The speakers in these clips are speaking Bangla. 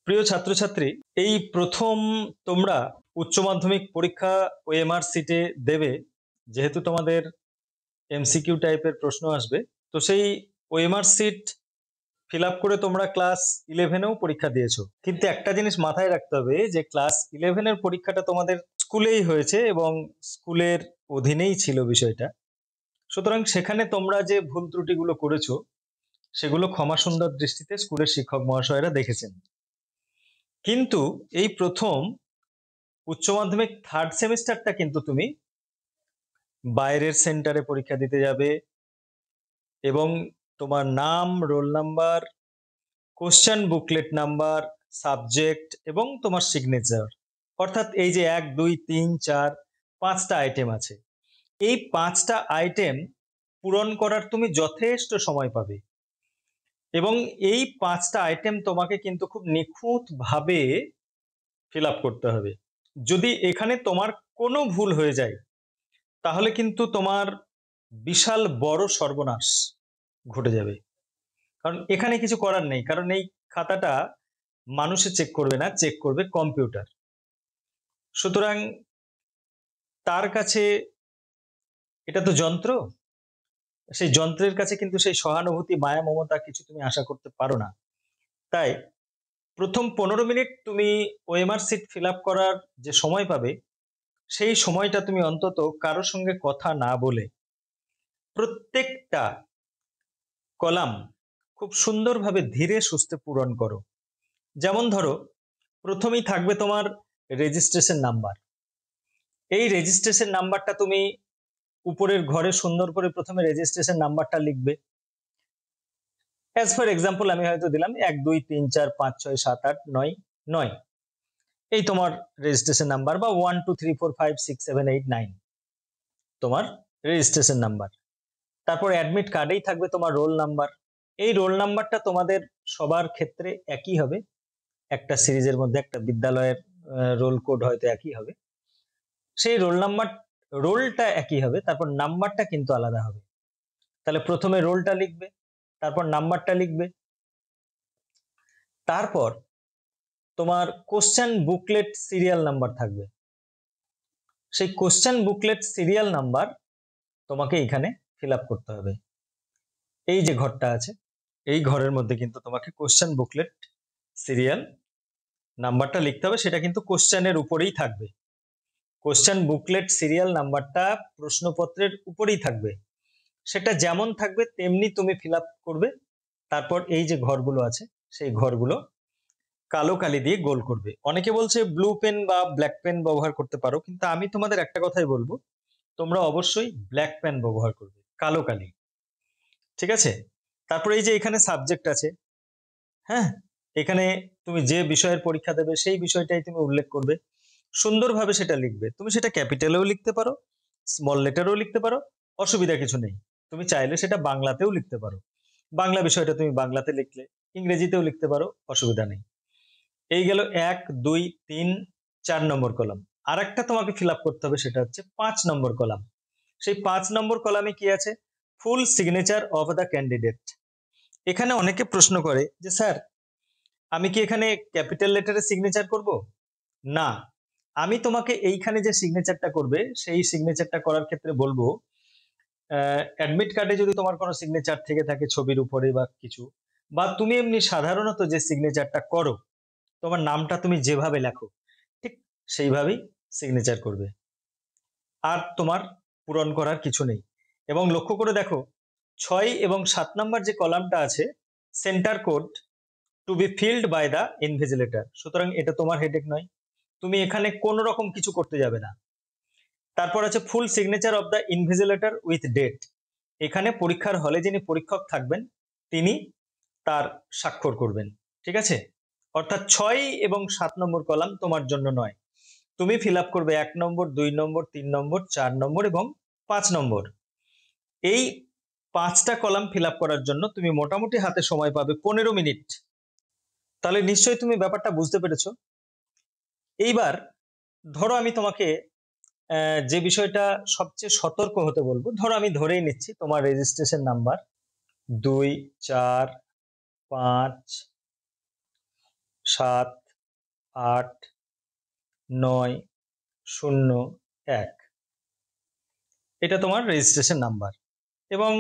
প্রিয় ছাত্রছাত্রী, এই প্রথম তোমরা উচ্চ মাধ্যমিক পরীক্ষা ওএমআর সিটে দেবে। যেহেতু তোমাদের এমসিকিউ টাইপের প্রশ্ন আসবে, তো সেই ওএমআর সিট ফিল আপ করে তোমরা ক্লাস 11-এও পরীক্ষা দিয়েছো। কিন্তু একটা জিনিস মাথায় রাখতে হবে যে ক্লাস 11-এর পরীক্ষাটা তোমাদের স্কুলেই হয়েছে এবং স্কুলের অধীনেই ছিল বিষয়টা। সুতরাং সেখানে তোমরা যে ভুল ত্রুটিগুলো করেছো সেগুলো ক্ষমা সুন্দর দৃষ্টিতে স্কুলের শিক্ষক মহাশয়রা দেখেছেন। কিন্তু এই প্রথম উচ্চ মাধ্যমিক থার্ড সেমিস্টারটা কিন্তু তুমি বাইরের সেন্টারে পরীক্ষা দিতে যাবে এবং তোমার নাম, roll number, question booklet number, subject এবং তোমার সিগনেচার, অর্থাৎ এই যে 1, 2, 3, 4 5টা আইটেম আছে, এই 5টা আইটেম পূরণ করার তুমি যথেষ্ট সময় পাবে এবং এই 5টা আইটেম তোমাকে কিন্তু খুব নিখুঁত ভাবে ফিল আপ করতে হবে। যদি এখানে তোমার কোনো ভুল হয়ে যায় তাহলে কিন্তু তোমার বিশাল বড় সর্বনাশ ঘটে যাবে। কারণ এখানে কিছু করার নেই, কারণ এই খাতাটা মানুষে চেক করবে না, চেক করবে কম্পিউটার। সুতরাং তার কাছে এটা তো যন্ত্র, সেই যন্ত্রের কাছে কিন্তু সেই সহানুভূতি, মায়া, মমতা কিছু তুমি আশা করতে পারো না। তাই প্রথম 15 মিনিট তুমি ওএমআর সিট ফিল আপ করার যে সময় পাবে, সেই সময়টা তুমি অন্তত কারোর সঙ্গে কথা না বলে প্রত্যেকটা কলাম খুব সুন্দরভাবে ধীরে সুস্থে পূরণ করো। যেমন ধরো, প্রথমেই থাকবে তোমার রেজিস্ট্রেশন নাম্বার। এই রেজিস্ট্রেশন নাম্বারটা তুমি উপরের ঘরে সুন্দর করে প্রথমে রেজিস্ট্রেশন নাম্বারটা লিখবে। অ্যাজ ফর এক্সাম্পল আমি হয়তো দিলাম 1, 2, 3, 4, 5, 6, 7, 8, 9, 9, এই তোমার রেজিস্ট্রেশন নাম্বার, বা 1, 2, 3, 4, 5, 6, 7, 8, 9 তোমার রেজিস্ট্রেশন নাম্বার। তারপর অ্যাডমিট কার্ডেই থাকবে তোমার রোল নাম্বার। এই রোল নাম্বারটা তোমাদের সবার ক্ষেত্রে একই হবে, একটা সিরিজের মধ্যে একটা বিদ্যালয়ের রোল কোড হয়তো একই হবে, সেই রোল নাম্বার, রোলটা একই হবে, তারপর নাম্বারটা কিন্তু আলাদা হবে। তাহলে প্রথমে রোলটা লিখবে, তারপর নাম্বারটা লিখবে। তারপর তোমার কোশ্চেন বুকলেট সিরিয়াল নাম্বার থাকবে, সেই কোশ্চেন বুকলেট সিরিয়াল নাম্বার তোমাকে এখানে ফিল আপ করতে হবে। এই যে ঘরটা আছে, এই ঘরের মধ্যে কিন্তু তোমাকে কোশ্চেন বুকলেট সিরিয়াল নাম্বারটা লিখতে হবে, সেটা কিন্তু কোশ্চেনের উপরেই থাকবে। কোশ্চেন বুকলেট সিরিয়াল নাম্বারটা প্রশ্নপত্রের উপরেই থাকবে, সেটা যেমন থাকবে তেমনি তুমি ফিল আপ করবে। তারপর এই যে ঘরগুলো আছে সেই ঘরগুলো কালো কালি দিয়ে গোল করবে। অনেকে বলছে ব্লু পেন বা ব্ল্যাক পেন ব্যবহার করতে পারো, কিন্তু আমি তোমাদের একটা কথাই বলবো, তোমরা অবশ্যই ব্ল্যাক পেন ব্যবহার করবে, কালো কালি। ঠিক আছে? তারপর এই যে এখানে সাবজেক্ট আছে, হ্যাঁ, এখানে তুমি যে বিষয়ের পরীক্ষা দেবে সেই বিষয়টাই তুমি উল্লেখ করবে, সুন্দরভাবে সেটা লিখবে। তুমি সেটা ক্যাপিটালেও লিখতে পারো, স্মল লেটারেও লিখতে পারো, অসুবিধা কিছু নেই। তুমি চাইলে সেটা বাংলাতেও লিখতে পারো, বাংলা বিষয়টা তুমি বাংলাতে লিখলে, ইংরেজিতেও লিখতে পারো, অসুবিধা নেই। এই গেল 1, 2, 3, 4 নম্বর কলাম। আর একটা তোমাকে ফিল আপ করতে হবে, সেটা হচ্ছে 5 নম্বর কলাম। সেই 5 নম্বর কলামে কি আছে? Full signature of the candidate. এখানে অনেকে প্রশ্ন করে যে স্যার, আমি কি এখানে ক্যাপিটাল লেটারে সিগনেচার করব? না, আমি তোমাকে এইখানে যে সিগনেচারটা করবে সেই সিগনেচারটা করার ক্ষেত্রে বলবো, অ্যাডমিট কার্ডে যদি তোমার কোনো সিগনেচার থেকে থাকে ছবির উপরে বা কিছু, বা তুমি এমনি সাধারণত যে সিগনেচারটা করো, তোমার নামটা তুমি যেভাবে লেখো ঠিক সেইভাবেই সিগনেচার করবে, আর তোমার পূরণ করার কিছু নেই। এবং লক্ষ্য করে দেখো, 6 এবং 7 নম্বর যে কলামটা আছে, centre code to be filled by the invigilator, সুতরাং এটা তোমার হেডেক নয়, তুমি এখানে কোনো রকম কিছু করতে যাবে না। তারপর আছে full signature of the invigilator with date, এখানে পরীক্ষার হলে যিনি পরীক্ষক থাকবেন তিনি তার স্বাক্ষর করবেন। ঠিক আছে? অর্থাৎ 6 এবং 7 নম্বর কলাম তোমার জন্য নয়, তুমি ফিল আপ করবে 1 নম্বর, 2 নম্বর, 3 নম্বর, 4 নম্বর এবং 5 নম্বর। এই 5টা কলাম ফিল আপ করার জন্য তুমি মোটামুটি হাতে সময় পাবে 15 মিনিট। তাহলে নিশ্চয়ই তুমি ব্যাপারটা বুঝতে পেরেছো। এইবার ধরো আমি তোমাকে যে বিষয়টা সবচেয়ে সতর্ক হতে বলবো, ধরো আমি ধরেই নিচ্ছি তোমার রেজিস্ট্রেশন নাম্বার 2, 4, 5, 7, 8, 9, 0, 1। এটা তোমার রেজিস্ট্রেশন নাম্বার। এবং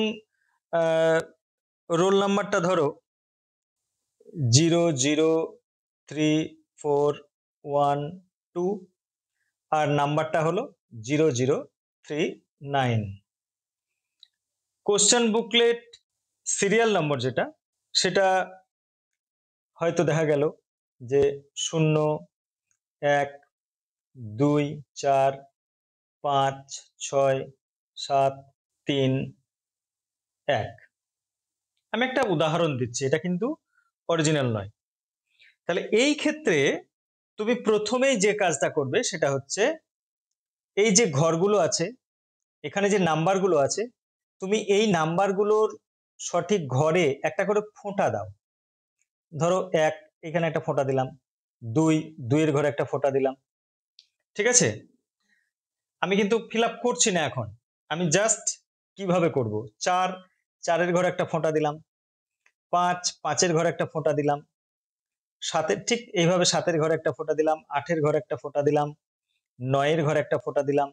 রোল নাম্বারটা ধরো 003412 আর নাম্বারটা হলো 0039। কোশ্চেন বুকলেট সিরিয়াল নম্বর যেটা, সেটা হয়তো দেখা গেল যে 0, 1, 2, 4, 5, 6, 7, 3, 1। আমি একটা উদাহরণ দিচ্ছি, এটা কিন্তু অরিজিনাল নয়। তাহলে এই ক্ষেত্রে তুমি প্রথমেই যে কাজটা করবে সেটা হচ্ছে, এই যে ঘরগুলো আছে, এখানে যে নাম্বারগুলো আছে, তুমি এই নাম্বারগুলোর সঠিক ঘরে একটা করে ফোঁটা দাও। ধরো 1, এখানে একটা ফোঁটা দিলাম। 2, 2 এর ঘরে একটা ফোঁটা দিলাম। ঠিক আছে? আমি কিন্তু ফিল আপ করছি না এখন, আমি জাস্ট কিভাবে করব। 4, 4 এর ঘরে একটা ফোঁটা দিলাম। 5, 5 এর ঘরে একটা ফোঁটা দিলাম। 7 এর ঠিক এইভাবে 7 এর ঘরে একটা ফোঁটা দিলাম। 8 এর ঘরে একটা ফোঁটা দিলাম। 9 এর ঘরে একটা ফোঁটা দিলাম।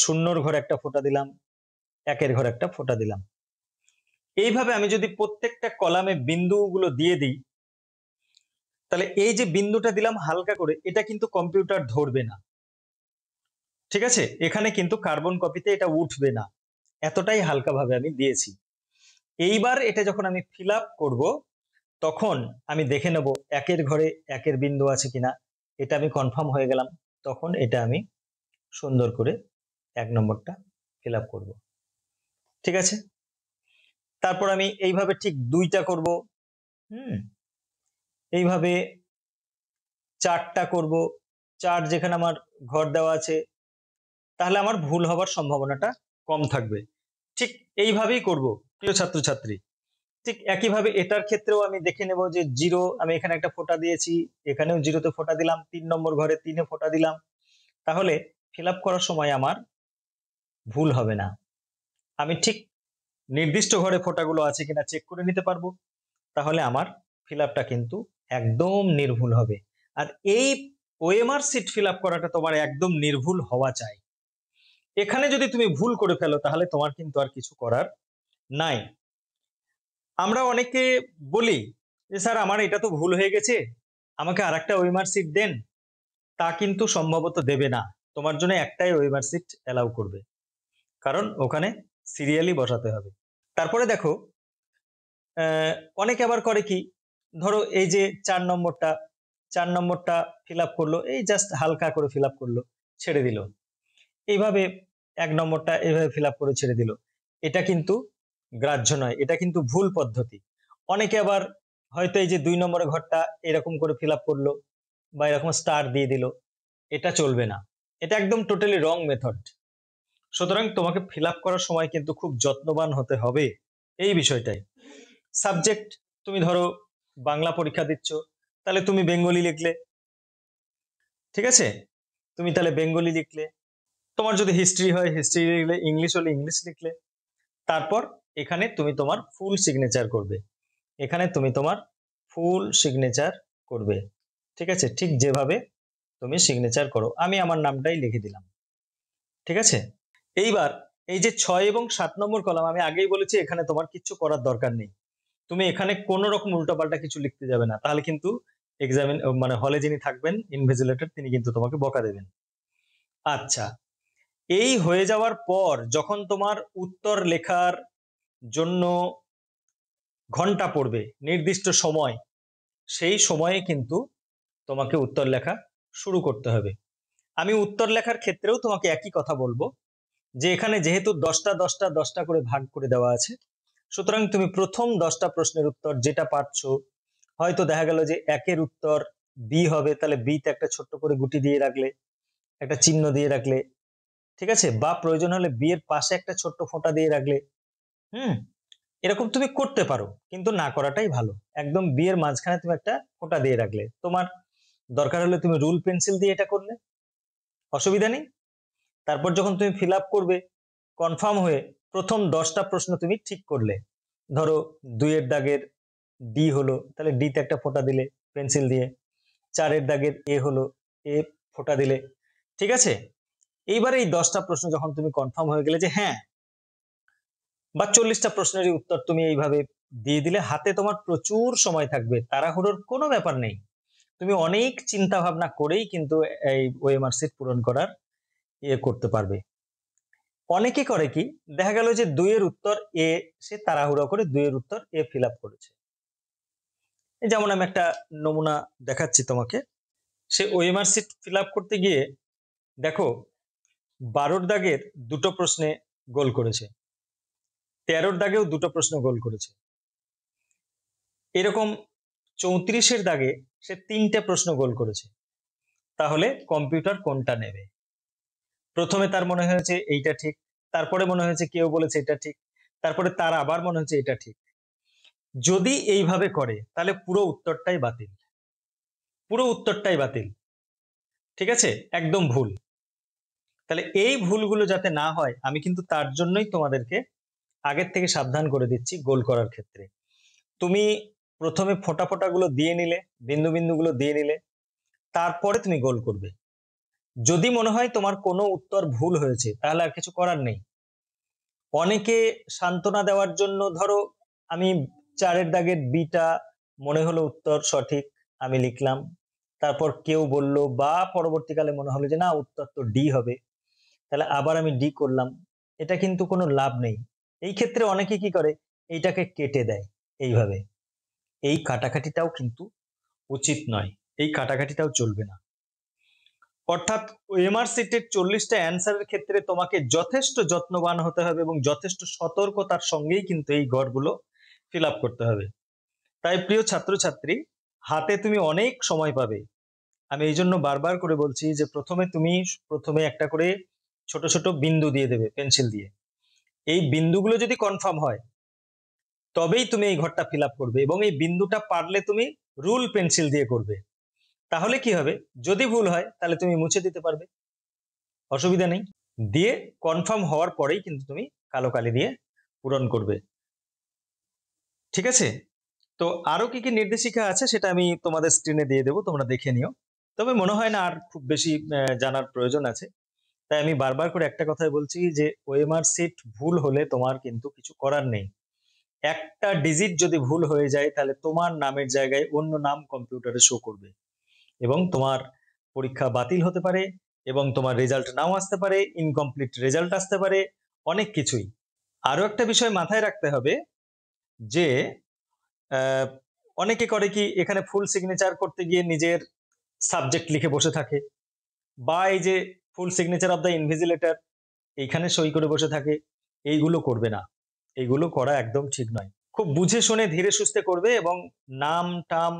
0 এর ঘরে একটা ফোঁটা দিলাম। 1 এর ঘরে একটা ফোঁটা দিলাম। এইভাবে আমি যদি প্রত্যেকটা কলামে বিন্দুগুলো দিয়ে দিই, তাহলে এই যে বিন্দুটা দিলাম হালকা করে, এটা কিন্তু কম্পিউটার ধরবে না। ঠিক আছে? এখানে কিন্তু কার্বন কপিতে এটা উঠবে না, এতটাই হালকা ভাবে আমি দিয়েছি। এইবার এটা যখন আমি ফিল আপ করবো, তখন আমি দেখে নেব 1 এর ঘরে 1 এর বিন্দু আছে কিনা। এটা আমি কনফার্ম হয়ে গেলাম, তখন এটা আমি সুন্দর করে 1 নম্বরটা ফিল আপ করবো। ঠিক আছে? তারপর আমি এইভাবে ঠিক 2টা করব। এইভাবে 4টা করব। 4 যেখানে আমার ঘর দেওয়া আছে, তাহলে আমার ভুল হবার সম্ভাবনাটা কম থাকবে। ঠিক এইভাবেই করব প্রিয় ছাত্রছাত্রী। ঠিক একইভাবে এটার ক্ষেত্রেও আমি দেখে নেব যে 0, আমি এখানে একটা ফোঁটা দিয়েছি, এখানেও 0তে ফোঁটা দিলাম। 3 নম্বর ঘরে 3-এ ফোঁটা দিলাম। তাহলে ফিল আপ করার সময় আমার ভুল হবে না। আমি ঠিক নির্দিষ্ট ঘরে ফোঁটাগুলো আছে কিনা চেক করে নিতে পারবো। তাহলে আমার ফিল আপটা কিন্তু একদম নির্ভুল হবে। আর এই ওএমআর সিট ফিল আপ করাটা তোমার একদম নির্ভুল হওয়া চাই। এখানে যদি তুমি ভুল করে ফেলো, তাহলে তোমার কিন্তু আর কিছু করার নাই। আমরা অনেকে বলি যে স্যার আমার এটা তো ভুল হয়ে গেছে, আমাকে আরেকটা ওএমআর সিট দেন। তা কিন্তু সম্ভবত দেবে না, তোমার জন্য একটাই ওএমআর সিট অ্যালাউ করবে, কারণ ওখানে সিরিয়ালি বসাতে হবে। তারপরে দেখো, অনেকে আবার করে কি, ধরো এই যে 4 নম্বরটা ফিল আপ করলো, এই জাস্ট হালকা করে ফিল আপ করলো, ছেড়ে দিল। এইভাবে 1 নম্বরটা এইভাবে ফিল আপ করে ছেড়ে দিল। এটা কিন্তু গ্রাহ্য নয়, এটা কিন্তু ভুল পদ্ধতি। অনেকে আবার হয়তো এই যে 2 নম্বরের ঘরটা এরকম করে ফিল আপ করলো বা এরকম স্টার দিয়ে দিল, এটা চলবে না। এটা একদম টোটালি রং মেথড। সুতরাং তোমাকে ফিল আপ করার সময় কিন্তু খুব যত্নবান হতে হবে এই বিষয়টাই। সাবজেক্ট, তুমি ধরো বাংলা পরীক্ষা দিচ্ছ, তাহলে তুমি বেঙ্গলি লিখলে। ঠিক আছে? তুমি তাহলে বেঙ্গলি লিখলে। তোমার যদি হিস্ট্রি হয় হিস্ট্রি লিখলে, ইংলিশ হলে ইংলিশ লিখলে। তারপর এখানে তুমি তোমার ফুল সিগনেচার করবে। এখানে তুমি তোমার ফুল সিগনেচার করবে। ঠিক আছে? ঠিক যেভাবে তুমি সিগনেচার করো, আমি আমার নামটাই লিখে দিলাম। ঠিক আছে? এইবার এই যে 6 এবং 7 নম্বর কলাম, আমি আগেই বলেছি এখানে তোমার কিচ্ছু করার দরকার নেই। তুমি এখানে কোনো রকম উল্টোপাল্টা কিছু লিখতে যাবে না, তাহলে কিন্তু এক্সামিন মানে হলে যিনি থাকবেন ইনভিজিলেটর, তিনি কিন্তু তোমাকে বকা দেবেন। আচ্ছা, এই হয়ে যাওয়ার পর যখন তোমার উত্তর লেখার জন্য ঘন্টা পড়বে, নির্দিষ্ট সময়, সেই সময়ে কিন্তু তোমাকে উত্তর লেখা শুরু করতে হবে। আমি উত্তর লেখার ক্ষেত্রেও তোমাকে একই কথা বলবো, যে এখানে যেহেতু 10টা 10টা 10টা করে ভাগ করে দেওয়া আছে, সুতরাং তুমি প্রথম 10টা প্রশ্নের উত্তর যেটা পাচ্ছো, হয়তো দেখা গেল যে 1-এর উত্তর বি হবে, তাহলে বিতে একটা ছোট্ট করে গুটি দিয়ে রাখলে, একটা চিহ্ন দিয়ে রাখলে। ঠিক আছে? বা প্রয়োজন হলে বি এর পাশে একটা ছোট্ট ফোঁটা দিয়ে রাখলে। হুম, এরকম তুমি করতে পারো, কিন্তু না করাটাই ভালো। একদম বি এর মাঝখানে তুমি একটা ফোঁটা দিয়ে রাখলে, তোমার দরকার হলে তুমি রুল পেন্সিল দিয়ে এটা করলে, অসুবিধা নেই। তারপর যখন তুমি ফিল আপ করবে কনফার্ম হয়ে, প্রথম 10টা প্রশ্ন তুমি ঠিক করলে, ধরো 2-এর দাগের ডি হলো, তাহলে ডিতে একটা ফোঁটা দিলে পেন্সিল দিয়ে। 4-এর দাগের এ হলো, এ ফোঁটা দিলে। ঠিক আছে? এইবারে এই 10টা প্রশ্ন যখন তুমি কনফার্ম হয়ে গেলে যে হ্যাঁ, বা 40টা প্রশ্নেরই উত্তর তুমি এইভাবে দিয়ে দিলে, হাতে তোমার প্রচুর সময় থাকবে, তাড়াহুড়োর কোনো ব্যাপার নেই। তুমি অনেক চিন্তা ভাবনা করেই কিন্তু এই ওএমআর সিট পূরণ করার করতে পারবে। অনেকে করে কি, দেখা গেল যে 2 এর উত্তর এ, সে তাড়াহুড়ো করে 2 এর উত্তর এ ফিল আপ করেছে। যেমন আমি একটা নমুনা দেখাচ্ছি তোমাকে। সে ওএমআর সিট ফিল আপ করতে গিয়ে দেখো 12-র দাগের 2টো প্রশ্নে গোল করেছে, 13-র দাগেও 2টো প্রশ্ন গোল করেছে। এরকম 34-এর দাগে সে 3টে প্রশ্ন গোল করেছে। তাহলে কম্পিউটার কোনটা নেবে? প্রথমে তার মনে হয়েছে এইটা ঠিক, তারপরে মনে হয়েছে কেউ বলেছে এটা ঠিক, তারপরে তার আবার মনে হচ্ছে এটা ঠিক। যদি এইভাবে করে তাহলে পুরো উত্তরটাই বাতিল, পুরো উত্তরটাই বাতিল। ঠিক আছে? একদম ভুল। তাহলে এই ভুলগুলো যাতে না হয়, আমি কিন্তু তার জন্যই তোমাদেরকে আগের থেকে সাবধান করে দিচ্ছি গোল করার ক্ষেত্রে। তুমি প্রথমে ফোঁটা ফোঁটা গুলো দিয়ে নিলে, বিন্দু বিন্দু গুলো দিয়ে নিলে, তারপরে তুমি গোল করবে। যদি মনে হয় তোমার কোনো উত্তর ভুল হয়েছে, তাহলে আর কিছু করার নেই। অনেকে সান্ত্বনা দেওয়ার জন্য, ধরো আমি 4-এর দাগের বিটা মনে হলো উত্তর সঠিক, আমি লিখলাম, তারপর কেউ বলল বা পরবর্তীকালে মনে হলো যে না উত্তর তো ডি হবে, তাহলে আবার আমি ডি করলাম। এটা কিন্তু কোনো লাভ নেই। এই ক্ষেত্রে অনেকে কি করে, এইটাকে কেটে দেয় এইভাবে। এই কাটাকাটিটাও কিন্তু উচিত নয়, এই কাটাকাটিটাও চলবে না। অর্থাৎ ওএমআর সিটের 40টা অ্যান্সারের ক্ষেত্রে তোমাকে যথেষ্ট যত্নবান হতে হবে এবং যথেষ্ট সতর্কতার সঙ্গেই কিন্তু এই ঘরগুলো ফিল আপ করতে হবে। তাই প্রিয় ছাত্রছাত্রী, হাতে তুমি অনেক সময় পাবে। আমি এই জন্য বারবার করে বলছি যে প্রথমে একটা করে ছোট ছোট বিন্দু দিয়ে দেবে পেন্সিল দিয়ে। এই বিন্দুগুলো যদি কনফার্ম হয়, তবেই তুমি এই ঘরটা ফিল আপ করবে, এবং এই বিন্দুটা পারলে তুমি রুল পেন্সিল দিয়ে করবে। তাহলে কি হবে, যদি ভুল হয় তাহলে তুমি মুছে দিতে পারবে, অসুবিধা নেই। দিয়ে কনফার্ম হওয়ার পরেই কিন্তু তুমি কালো কালি দিয়ে পূরণ করবে। ঠিক আছে? তো আরো কি কি নির্দেশিকা আছে সেটা আমি তোমাদের স্ক্রিনে দিয়ে দেবো, তোমরা দেখে নিও। তবে মনে হয় না আর খুব বেশি জানার প্রয়োজন আছে। তাই আমি বারবার করে একটা কথাই বলছি যে ওএমআর সিট ভুল হলে তোমার কিন্তু কিছু করার নেই। একটা ডিজিট যদি ভুল হয়ে যায়, তাহলে তোমার নামের জায়গায় অন্য নাম কম্পিউটারে শো করবে, এবং তোমার পরীক্ষা বাতিল হতে পারে, এবং তোমার রেজাল্ট নাও আসতে পারে, ইনকমপ্লিট রেজাল্ট আসতে পারে, অনেক কিছুই। আরো একটা বিষয় মাথায় রাখতে হবে যে আহ, অনেকে করে কি, এখানে ফুল সিগনেচার করতে গিয়ে নিজের সাবজেক্ট লিখে বসে থাকে, বা এই যে ফুল সিগনেচার অফ দ্য ইনভিজিলেটর এইখানে সই করে বসে থাকে। এইগুলো করবে না, এইগুলো করা একদম ঠিক নয়। খুব বুঝে শুনে ধীরে সুস্থে করবে, এবং নাম টাম,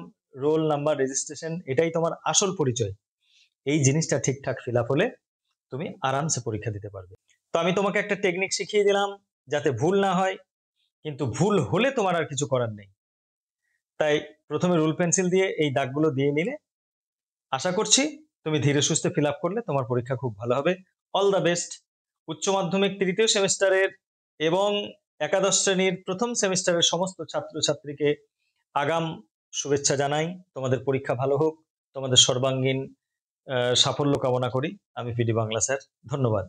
রোল নাম্বার, রেজিস্ট্রেশন, এটাই তোমার আসল পরিচয়। এই জিনিসটা ঠিকঠাক ফিল আপ হলে তুমি আরামসে পরীক্ষা দিতে পারবে। তো আমি তোমাকে একটা টেকনিক শিখিয়ে দিলাম যাতে ভুল না হয়, কিন্তু ভুল হলে তোমার আর কিছু করার নেই। তাই প্রথমে রুল পেন্সিল দিয়ে এই দাগগুলো দিয়ে নিলে, আশা করছি তুমি ধীরে সুস্থে ফিল আপ করলে তোমার পরীক্ষা খুব ভালো হবে। All the best. উচ্চ মাধ্যমিক তৃতীয় সেমিস্টারের এবং একাদশ শ্রেণীর প্রথম সেমিস্টারের সমস্ত ছাত্রছাত্রীকে আগাম শুভেচ্ছা জানাই। তোমাদের পরীক্ষা ভালো হোক, তোমাদের সর্বাঙ্গীন সাফল্য কামনা করি। আমি পিডি বাংলা স্যার, ধন্যবাদ।